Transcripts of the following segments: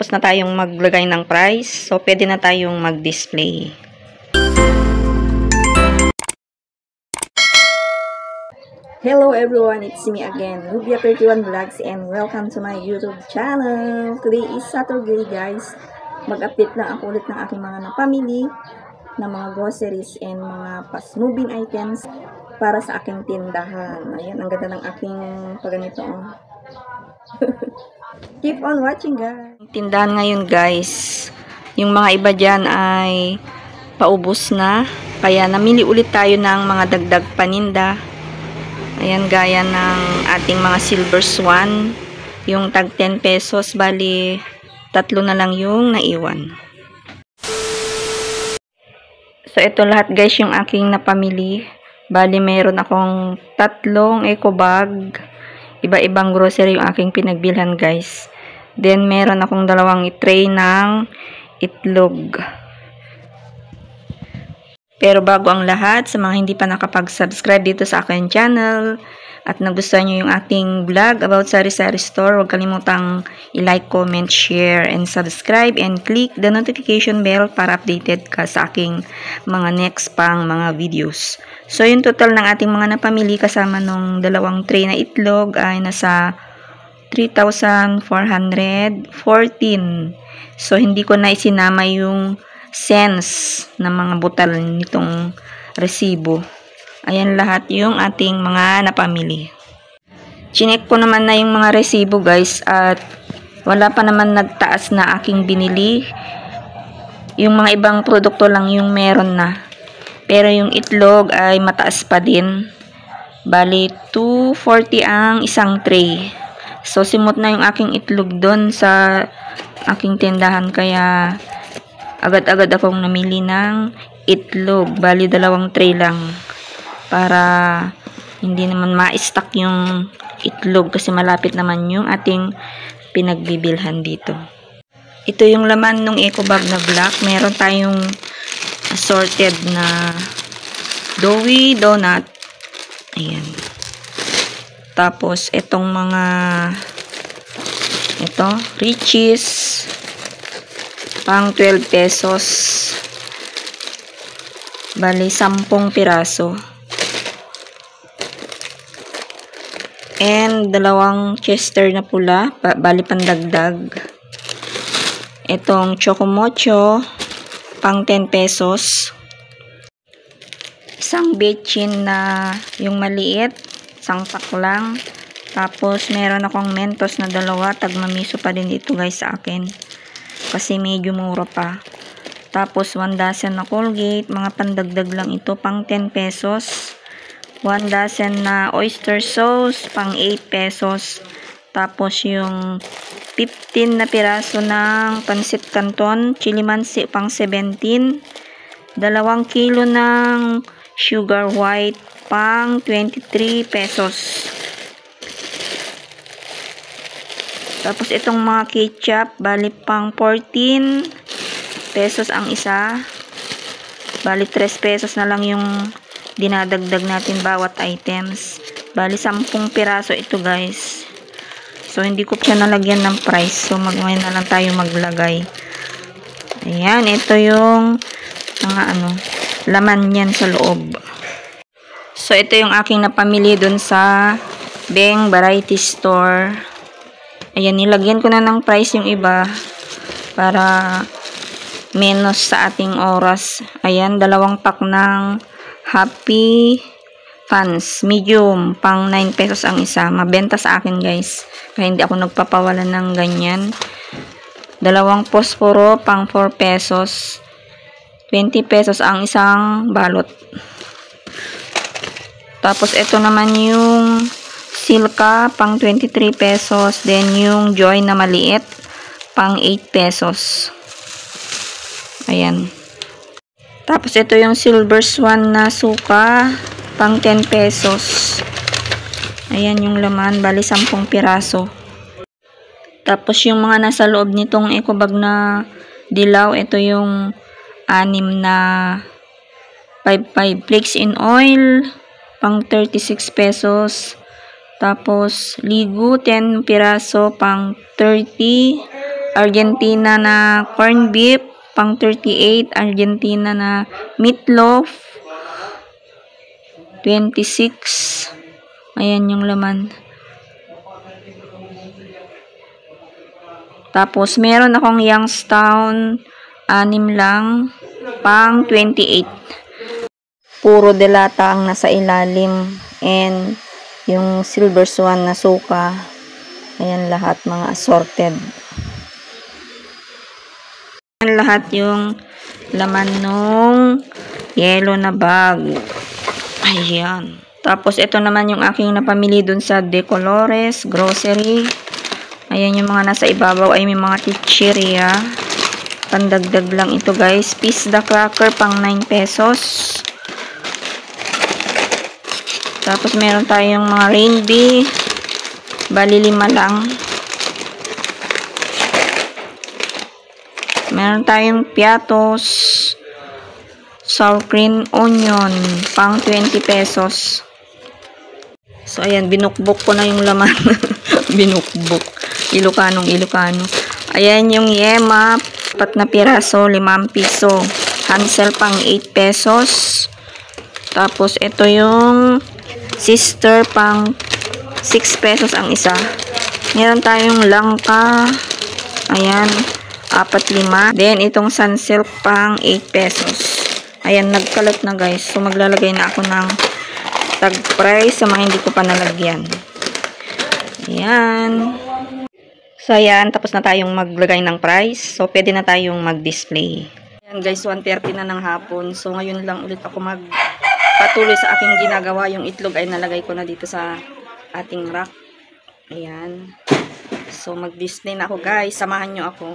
Tapos na tayong maglagay ng price. So, pwede na tayong mag-display. Hello everyone, it's me again, Nubia31 Vlogs, and welcome to my YouTube channel. Today is Saturday guys. Mag-update lang ako ulit ng aking mga napamili na mga groceries and mga fast-moving items para sa aking tindahan. Ayan, ang ganda ng aking paganito. Keep on watching guys. Tindahan ngayon guys, yung mga iba dyan ay paubos na, kaya namili ulit tayo ng mga dagdag paninda. Ayan, gaya ng ating mga silver swan, yung tag 10 pesos, bali tatlo na lang yung naiwan. So ito lahat guys yung aking napamili. Bali mayroon akong tatlong eco bag, iba-ibang grocery yung aking pinagbilhan guys. Then meron akong dalawang tray ng itlog. Pero bago ang lahat, sa mga hindi pa nakapag-subscribe dito sa aking channel at nagustuhan nyo yung aking vlog about sari-sari store, huwag kalimutang i-like, comment, share, and subscribe, and click the notification bell para updated ka sa aking mga next pang mga videos. So, yung total ng ating mga napamili kasama nung dalawang tray na itlog ay nasa 3,414. So, hindi ko na isinama yung cents na mga butal nitong resibo. Ayan lahat yung ating mga napamili. Chinek ko naman na yung mga resibo guys at wala pa naman nagtaas na aking binili. Yung mga ibang produkto lang yung meron na. Pero yung itlog ay mataas pa din. Bali 240 ang isang tray. So simot na yung aking itlog doon sa aking tindahan, kaya agad-agad akong namili ng itlog. Bali, dalawang tray lang. Para hindi naman ma-stock yung itlog kasi malapit naman yung ating pinagbibilhan dito. Ito yung laman ng eco bag na black. Meron tayong assorted na doughy donut. Ayan. Tapos, itong mga Riches. Pang 12 pesos. Bali, 10 piraso. And, dalawang Chester na pula. Bali, pandagdag. Itong Chocomocho. Pang 10 pesos. Isang bechin na yung maliit. Isang pack lang. Tapos, meron akong Mentos na dalawa. Tagmamiso pa din dito guys sa akin. Kasi medyo mura pa. Tapos 1 dozen na Colgate, mga pandagdag lang ito, pang 10 pesos. 1 dozen na oyster sauce, pang 8 pesos. Tapos yung 15 na piraso ng Pancit Canton, Chili Mansi, pang 17. 2 kilo ng sugar white, pang 23 pesos. Tapos itong mga ketchup, bali pang 14 pesos ang isa. Bali 3 pesos na lang yung dinadagdag natin bawat items. Bali 10 piraso ito guys. So hindi ko siya nalagyan ng price. So ngayon na lang tayo maglagay. Ayan, ito yung mga laman niyan sa loob. So ito yung aking napamili dun sa Beng Variety Store. Ayan, nilagyan ko na ng price yung iba para menos sa ating oras. Ayan, 2 pack ng Happy Fans. Medium, pang 9 pesos ang isa. Mabenta sa akin guys. Kaya hindi ako nagpapawalan ng ganyan. 2 posporo, pang 4 pesos. 20 pesos ang isang balot. Tapos ito naman yung Silka, pang 23 pesos. Then, yung Joy na maliit, pang 8 pesos. Ayan. Tapos, ito yung Silver Swan na suka, pang 10 pesos. Ayan yung laman. Bali, 10 piraso. Tapos, yung mga nasa loob nitong eco bag na dilaw, ito yung 6 na 5 flakes in oil, pang 36 pesos. Tapos, ligo, 10 piraso, pang 30. Argentina na corned beef, pang 38. Argentina na meatloaf, 26. Ayan yung laman. Tapos, meron akong Youngstown, 6 lang, pang 28. Puro delata ang nasa ilalim. And, yung silver swan na suka. Ayan lahat, mga assorted. Ayan lahat yung laman nung yellow na bag. Ayan. Tapos, ito naman yung aking napamili dun sa De Colores Grocery. Ayan yung mga nasa ibabaw ay may mga chichirya. Pandagdag lang ito guys. Pizza cracker pang 9 pesos. Tapos meron tayong mga rainbee. Bali 5 lang. Meron tayong piatos. Sour cream onion pang 20 pesos. So ayan, binukbok ko na yung laman. Binukbok. Ilocano. Ayan yung yema, 4 na piraso, 5 piso. Hansel pang 8 pesos. Tapos ito yung sister pang 6 pesos ang isa. Meron tayong langka. Ayan, 4-5. Then itong sunsilk pang 8 pesos. Ayan, nagkalat na guys. So maglalagay na ako ng tag price sa mga hindi ko pa nalagyan. Ayan. So, ayan. Tapos na tayong maglagay ng price. So, pwede na tayong mag-display. Ayan guys, 1:30 na ng hapon. So, ngayon lang ulit ako magpatuloy sa aking ginagawa. Yung itlog ay nalagay ko na dito sa ating rack. Ayan. So, mag-display na ako guys. Samahan nyo ako.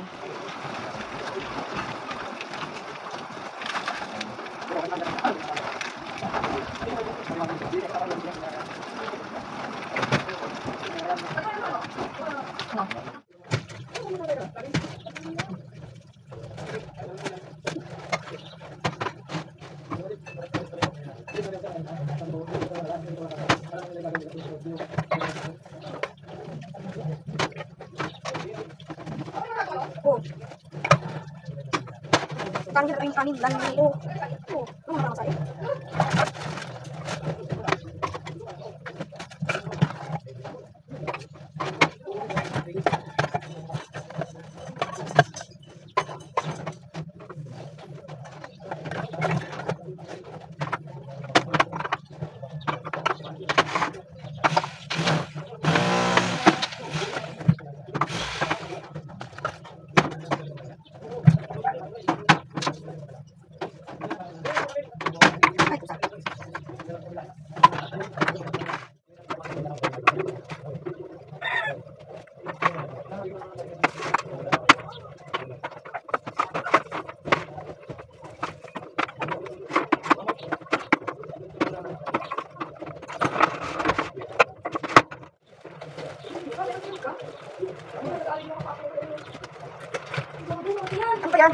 Kanin lang oh. Ano ba yan?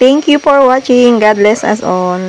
Thank you for watching. God bless us all.